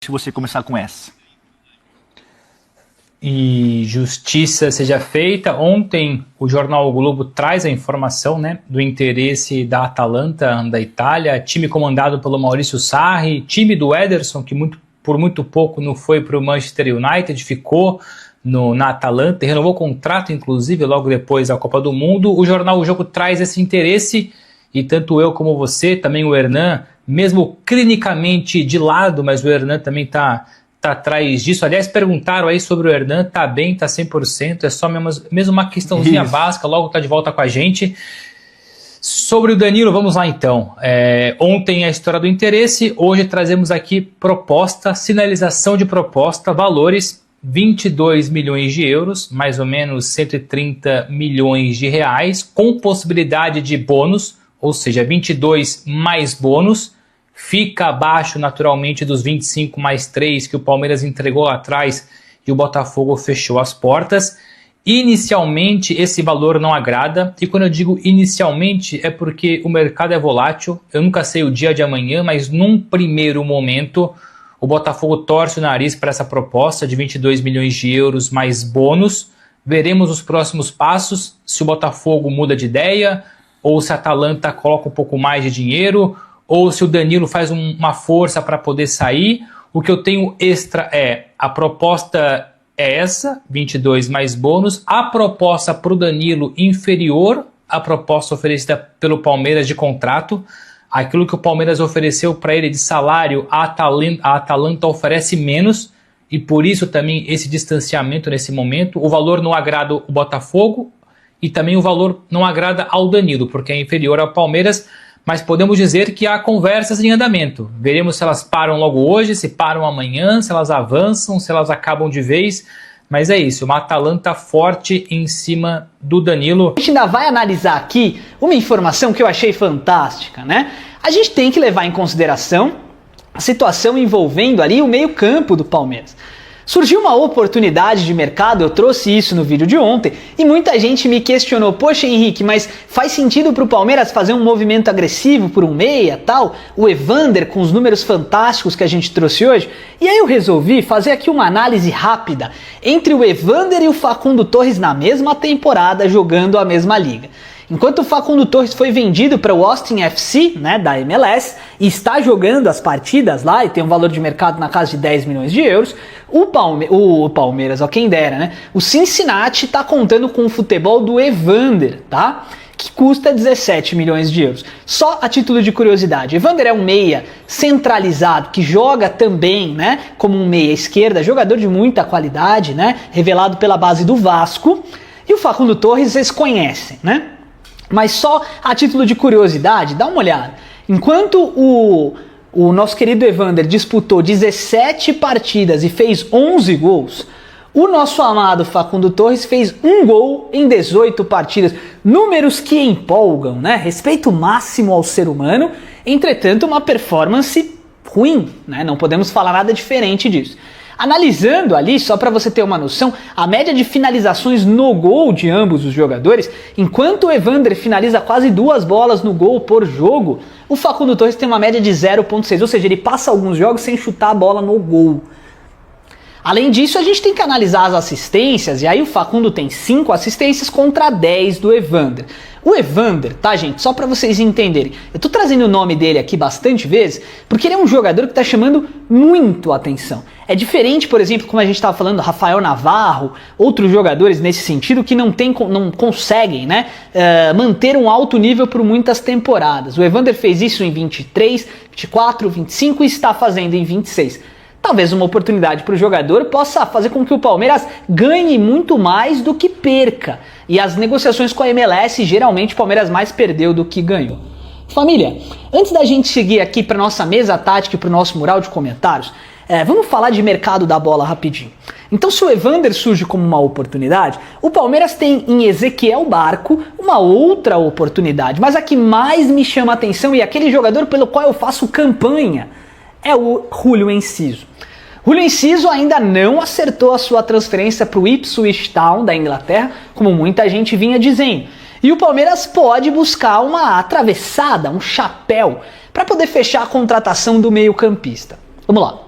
se você começar com essa. E justiça seja feita. Ontem o jornal o Globo traz a informação, né, do interesse da Atalanta da Itália, time comandado pelo Maurício Sarri, time do Ederson, que por muito pouco não foi para o Manchester United, ficou na Atalanta, renovou o contrato inclusive logo depois da Copa do Mundo. O jornal O Jogo traz esse interesse e tanto eu como você, também o Hernan, mesmo clinicamente de lado, mas o Hernan também tá atrás disso. Aliás, perguntaram aí sobre o Hernan, tá bem, tá 100%, é só mesmo uma questãozinha básica, logo tá de volta com a gente. Sobre o Danilo, vamos lá então. Ontem a história do interesse, hoje trazemos aqui proposta, sinalização de proposta, valores 22 milhões de euros, mais ou menos 130 milhões de reais, com possibilidade de bônus, ou seja, 22 mais bônus, fica abaixo naturalmente dos 25 mais 3 que o Palmeiras entregou lá atrás e o Botafogo fechou as portas. Inicialmente esse valor não agrada, e quando eu digo inicialmente é porque o mercado é volátil, eu nunca sei o dia de amanhã, mas num primeiro momento o Botafogo torce o nariz para essa proposta de 22 milhões de euros mais bônus. Veremos os próximos passos, se o Botafogo muda de ideia, ou se a Atalanta coloca um pouco mais de dinheiro, ou se o Danilo faz uma força para poder sair. O que eu tenho extra a proposta é essa, 22 mais bônus, a proposta para o Danilo inferior à proposta oferecida pelo Palmeiras de contrato. Aquilo que o Palmeiras ofereceu para ele de salário, a Atalanta oferece menos, e por isso também esse distanciamento nesse momento. O valor não agrada o Botafogo e também o valor não agrada ao Danilo, porque é inferior ao Palmeiras, mas podemos dizer que há conversas em andamento. Veremos se elas param logo hoje, se param amanhã, se elas avançam, se elas acabam de vez. Mas é isso, uma Atalanta forte em cima do Danilo. A gente ainda vai analisar aqui uma informação que eu achei fantástica, né? A gente tem que levar em consideração a situação envolvendo ali o meio-campo do Palmeiras. Surgiu uma oportunidade de mercado, eu trouxe isso no vídeo de ontem, e muita gente me questionou: poxa Henrique, mas faz sentido para o Palmeiras fazer um movimento agressivo por um meia, tal? O Evander com os números fantásticos que a gente trouxe hoje? E aí eu resolvi fazer aqui uma análise rápida entre o Evander e o Facundo Torres na mesma temporada, jogando a mesma liga. Enquanto o Facundo Torres foi vendido para o Austin FC, né, da MLS, e está jogando as partidas lá e tem um valor de mercado na casa de 10 milhões de euros, o Palmeiras, ó, quem dera, né? O Cincinnati está contando com o futebol do Evander, tá? Que custa 17 milhões de euros. Só a título de curiosidade, Evander é um meia centralizado que joga também, né, como um meia esquerda, jogador de muita qualidade, né, revelado pela base do Vasco, e o Facundo Torres vocês conhecem, né? Mas só a título de curiosidade, dá uma olhada. Enquanto o nosso querido Evander disputou 17 partidas e fez 11 gols, o nosso amado Facundo Torres fez 1 gol em 18 partidas. Números que empolgam, né? Respeito máximo ao ser humano, entretanto uma performance ruim, né? Não podemos falar nada diferente disso. Analisando ali, só para você ter uma noção, a média de finalizações no gol de ambos os jogadores, enquanto o Evander finaliza quase 2 bolas no gol por jogo, o Facundo Torres tem uma média de 0,6, ou seja, ele passa alguns jogos sem chutar a bola no gol. Além disso, a gente tem que analisar as assistências, e aí o Facundo tem 5 assistências contra 10 do Evander. O Evander, tá gente, só para vocês entenderem, eu tô trazendo o nome dele aqui bastante vezes, porque ele é um jogador que tá chamando muito a atenção. É diferente, por exemplo, como a gente estava falando, Rafael Navarro, outros jogadores nesse sentido que não conseguem, né, manter um alto nível por muitas temporadas. O Evander fez isso em 23, 24, 25 e está fazendo em 26. Talvez uma oportunidade para o jogador possa fazer com que o Palmeiras ganhe muito mais do que perca. E as negociações com a MLS, geralmente o Palmeiras mais perdeu do que ganhou. Família, antes da gente seguir aqui para nossa mesa tática e para o nosso mural de comentários, vamos falar de mercado da bola rapidinho. Então, se o Evander surge como uma oportunidade, o Palmeiras tem em Ezequiel Barco uma outra oportunidade. Mas a que mais me chama a atenção e aquele jogador pelo qual eu faço campanha é o Júlio Enciso. Júlio Enciso ainda não acertou a sua transferência para o Ipswich Town da Inglaterra, como muita gente vinha dizendo. E o Palmeiras pode buscar uma atravessada, um chapéu, para poder fechar a contratação do meio-campista. Vamos lá.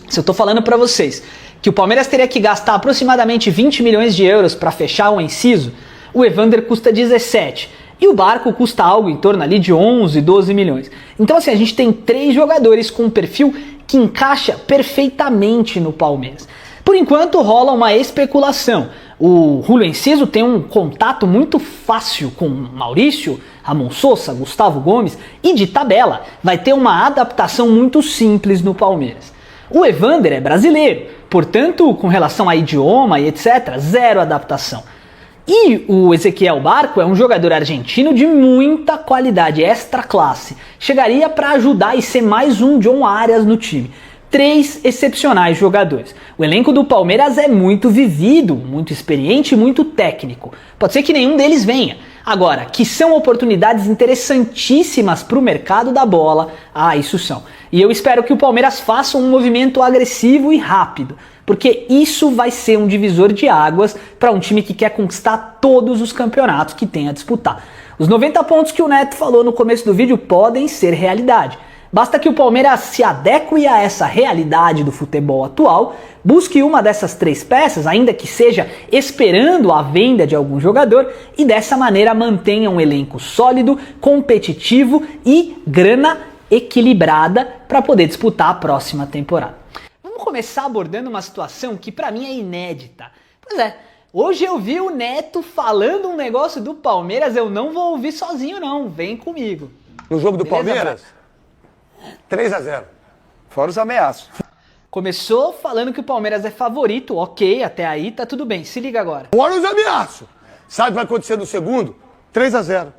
Se eu estou falando para vocês que o Palmeiras teria que gastar aproximadamente 20 milhões de euros para fechar um Enciso, o Evander custa 17 e o Barco custa algo em torno ali de 11, 12 milhões. Então assim, a gente tem 3 jogadores com um perfil que encaixa perfeitamente no Palmeiras. Por enquanto rola uma especulação. O Júlio Enciso tem um contato muito fácil com Maurício, Ramon Sosa, Gustavo Gomes e de tabela vai ter uma adaptação muito simples no Palmeiras. O Evander é brasileiro, portanto, com relação a idioma e etc, zero adaptação. E o Ezequiel Barco é um jogador argentino de muita qualidade, extra classe. Chegaria para ajudar e ser mais um John Arias no time. 3 excepcionais jogadores. O elenco do Palmeiras é muito vivido, muito experiente e muito técnico. Pode ser que nenhum deles venha. Agora, que são oportunidades interessantíssimas para o mercado da bola, isso são. E eu espero que o Palmeiras faça um movimento agressivo e rápido, porque isso vai ser um divisor de águas para um time que quer conquistar todos os campeonatos que tem a disputar. Os 90 pontos que o Neto falou no começo do vídeo podem ser realidade. Basta que o Palmeiras se adeque a essa realidade do futebol atual, busque uma dessas 3 peças, ainda que seja esperando a venda de algum jogador, e dessa maneira mantenha um elenco sólido, competitivo e grana equilibrada para poder disputar a próxima temporada. Vamos começar abordando uma situação que para mim é inédita. Pois é, hoje eu vi o Neto falando um negócio do Palmeiras, eu não vou ouvir sozinho não, vem comigo. No jogo do Beleza, Palmeiras? 3-0. Fora os ameaços. Começou falando que o Palmeiras é favorito, ok, até aí tá tudo bem, se liga agora. Fora os ameaços. Sabe o que vai acontecer no segundo? 3-0.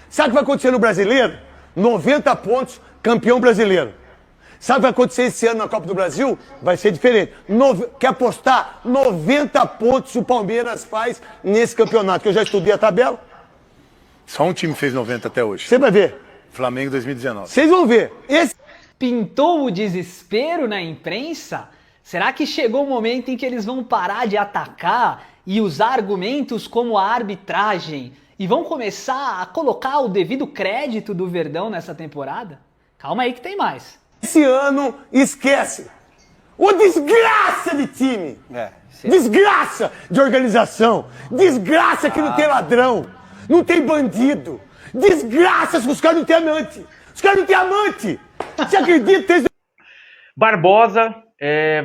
Sabe o que vai acontecer no Brasileiro? 90 pontos, campeão brasileiro. Sabe o que vai acontecer esse ano na Copa do Brasil? Vai ser diferente. Quer apostar 90 pontos o Palmeiras faz nesse campeonato, que eu já estudei a tabela? Só um time fez 90 até hoje. Você vai ver. Flamengo 2019. Vocês vão ver. Pintou o desespero na imprensa? Será que chegou o momento em que eles vão parar de atacar e usar argumentos como a arbitragem e vão começar a colocar o devido crédito do Verdão nessa temporada? Calma aí que tem mais. Esse ano, esquece. Ô desgraça de time. Desgraça de organização. Desgraça que não tem ladrão. Não tem bandido. Desgraça que os caras não têm amante. Os caras não têm amante. Você acredita? Barbosa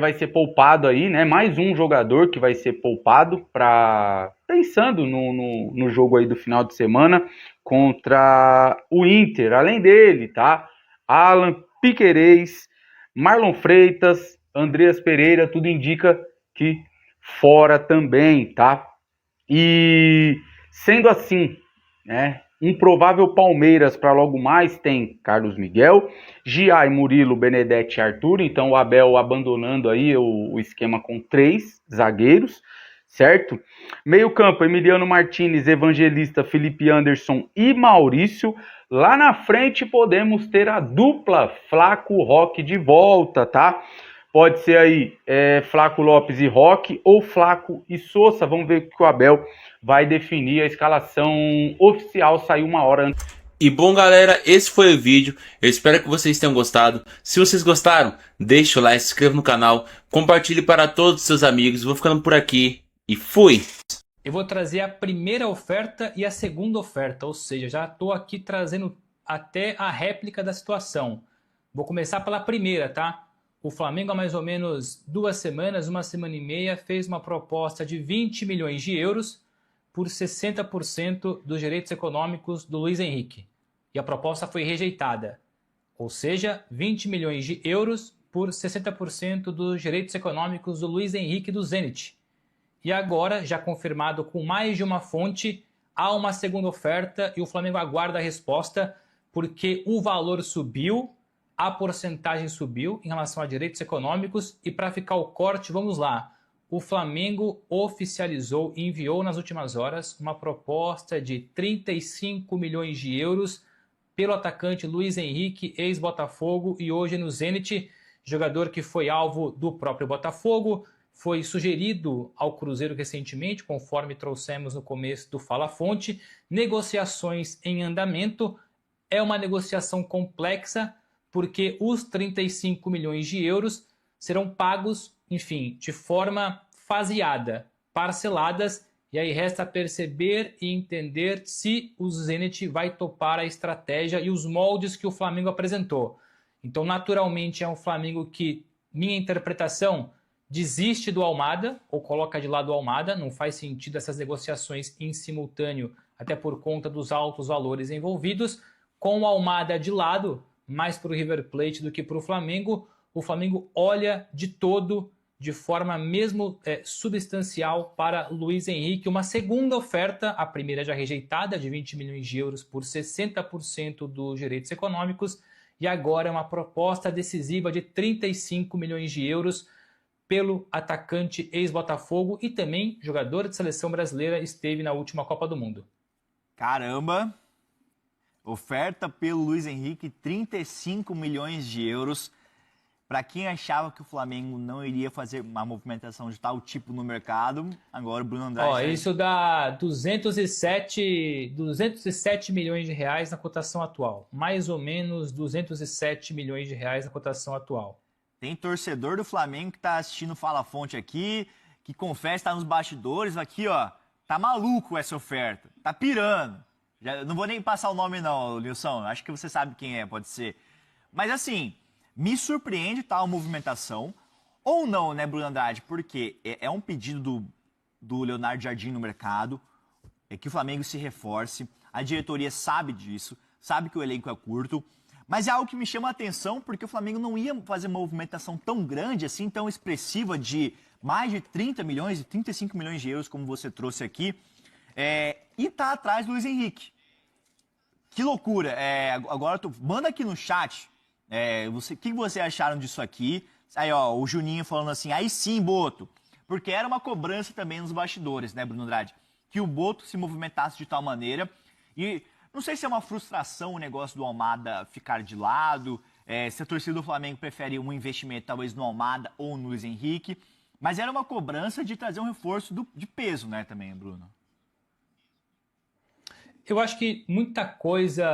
vai ser poupado aí, né? Mais um jogador que vai ser poupado pensando no jogo aí do final de semana contra o Inter. Além dele, tá? Alan Piquerez, Marlon Freitas, Andreas Pereira, tudo indica que fora também, tá? E sendo assim, né? Um provável Palmeiras para logo mais tem Carlos Miguel, Gia e Murilo, Benedetti e Arthur. Então o Abel abandonando aí o esquema com 3 zagueiros, certo? Meio campo, Emiliano Martinez, Evangelista, Felipe Anderson e Maurício. Lá na frente podemos ter a dupla Flaco Roque de volta, tá? Pode ser aí Flaco Lopes e Roque ou Flaco e Sosa. Vamos ver o que o Abel vai definir. A escalação oficial saiu uma hora antes. E bom, galera, esse foi o vídeo. Eu espero que vocês tenham gostado. Se vocês gostaram, deixa o like, se inscreva no canal, compartilhe para todos os seus amigos. Vou ficando por aqui e fui! Eu vou trazer a primeira oferta e a segunda oferta, ou seja, já estou aqui trazendo até a réplica da situação. Vou começar pela primeira, tá? O Flamengo há mais ou menos 2 semanas, 1 semana e meia, fez uma proposta de 20 milhões de euros por 60% dos direitos econômicos do Luiz Henrique. E a proposta foi rejeitada. Ou seja, 20 milhões de euros por 60% dos direitos econômicos do Luiz Henrique do Zenit. E agora, já confirmado com mais de uma fonte, há uma segunda oferta e o Flamengo aguarda a resposta porque o valor subiu, a porcentagem subiu em relação a direitos econômicos e para ficar o corte, vamos lá. O Flamengo oficializou e enviou nas últimas horas uma proposta de 35 milhões de euros pelo atacante Luiz Henrique, ex-Botafogo e hoje no Zenit, jogador que foi alvo do próprio Botafogo, foi sugerido ao Cruzeiro recentemente, conforme trouxemos no começo do Fala Fonte, negociações em andamento, é uma negociação complexa, porque os 35 milhões de euros serão pagos, enfim, de forma faseada, parceladas, e aí resta perceber e entender se o Zenit vai topar a estratégia e os moldes que o Flamengo apresentou. Então, naturalmente, é um Flamengo que, minha interpretação, desiste do Almada, ou coloca de lado o Almada, não faz sentido essas negociações em simultâneo, até por conta dos altos valores envolvidos. Com o Almada de lado, mais para o River Plate do que para o Flamengo olha de todo, de forma mesmo substancial, para Luiz Henrique. Uma segunda oferta, a primeira já rejeitada, de 20 milhões de euros por 60% dos direitos econômicos, e agora uma proposta decisiva de 35 milhões de euros pelo atacante ex-Botafogo e também jogador de seleção brasileira, esteve na última Copa do Mundo. Caramba! Oferta pelo Luiz Henrique, 35 milhões de euros. Para quem achava que o Flamengo não iria fazer uma movimentação de tal tipo no mercado, agora o Bruno Andrade... Isso dá 207 milhões de reais na cotação atual. Mais ou menos 207 milhões de reais na cotação atual. Tem torcedor do Flamengo que tá assistindo Fala Fonte aqui, que confessa, tá nos bastidores, aqui ó, tá maluco essa oferta, tá pirando. Não vou nem passar o nome não, Nilson, acho que você sabe quem é, pode ser. Mas assim, me surpreende tal movimentação, ou não, né, Bruno Andrade? Porque é um pedido do Leonardo Jardim no mercado, é que o Flamengo se reforce, a diretoria sabe disso, sabe que o elenco é curto, mas é algo que me chama a atenção porque o Flamengo não ia fazer uma movimentação tão grande assim, tão expressiva, de mais de 30 milhões e 35 milhões de euros, como você trouxe aqui, e tá atrás do Luiz Henrique. Que loucura. Agora, manda aqui no chat o que vocês acharam disso aqui. Aí, ó, o Juninho falando assim, aí sim, Boto. Porque era uma cobrança também nos bastidores, né, Bruno Andrade? Que o Boto se movimentasse de tal maneira. E não sei se é uma frustração o negócio do Almada ficar de lado, se a torcida do Flamengo prefere um investimento talvez no Almada ou no Luiz Henrique. Mas era uma cobrança de trazer um reforço de peso, né, também, Bruno? Eu acho que muita coisa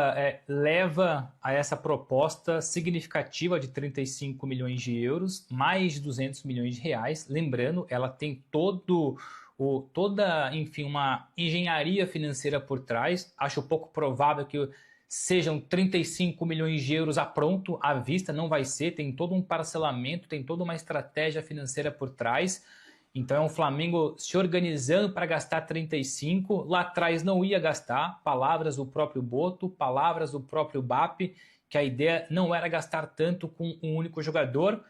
leva a essa proposta significativa de 35 milhões de euros, mais de 200 milhões de reais. Lembrando, ela tem toda, enfim, uma engenharia financeira por trás. Acho pouco provável que sejam 35 milhões de euros a pronto, à vista, não vai ser. Tem todo um parcelamento, tem toda uma estratégia financeira por trás. Então é um Flamengo se organizando para gastar 35, lá atrás não ia gastar, palavras do próprio Boto, palavras do próprio BAP, que a ideia não era gastar tanto com um único jogador,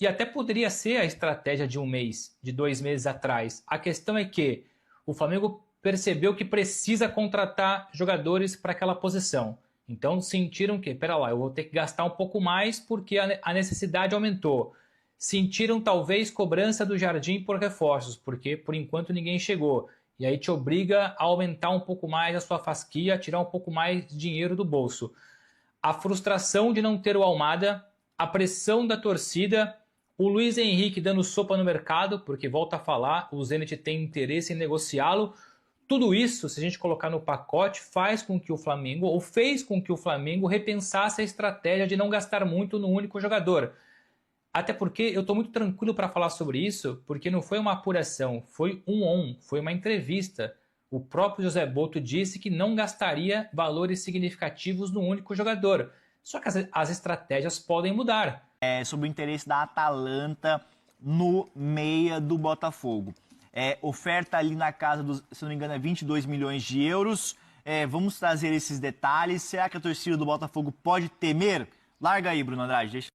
e até poderia ser a estratégia de um mês, de 2 meses atrás. A questão é que o Flamengo percebeu que precisa contratar jogadores para aquela posição. Então sentiram que, pera lá, eu vou ter que gastar um pouco mais porque a necessidade aumentou. Sentiram talvez cobrança do Jardim por reforços, porque por enquanto ninguém chegou. E aí te obriga a aumentar um pouco mais a sua fasquia, a tirar um pouco mais de dinheiro do bolso. A frustração de não ter o Almada, a pressão da torcida, o Luiz Henrique dando sopa no mercado, porque volta a falar, o Zenit tem interesse em negociá-lo. Tudo isso, se a gente colocar no pacote, faz com que o Flamengo, ou fez com que o Flamengo repensasse a estratégia de não gastar muito no único jogador. Até porque eu estou muito tranquilo para falar sobre isso, porque não foi uma apuração, foi foi uma entrevista. O próprio José Boto disse que não gastaria valores significativos no único jogador. Só que as estratégias podem mudar. Sobre o interesse da Atalanta no meia do Botafogo. Oferta ali na casa dos, se não me engano, 22 milhões de euros. Vamos trazer esses detalhes. Será que a torcida do Botafogo pode temer? Larga aí, Bruno Andrade, deixa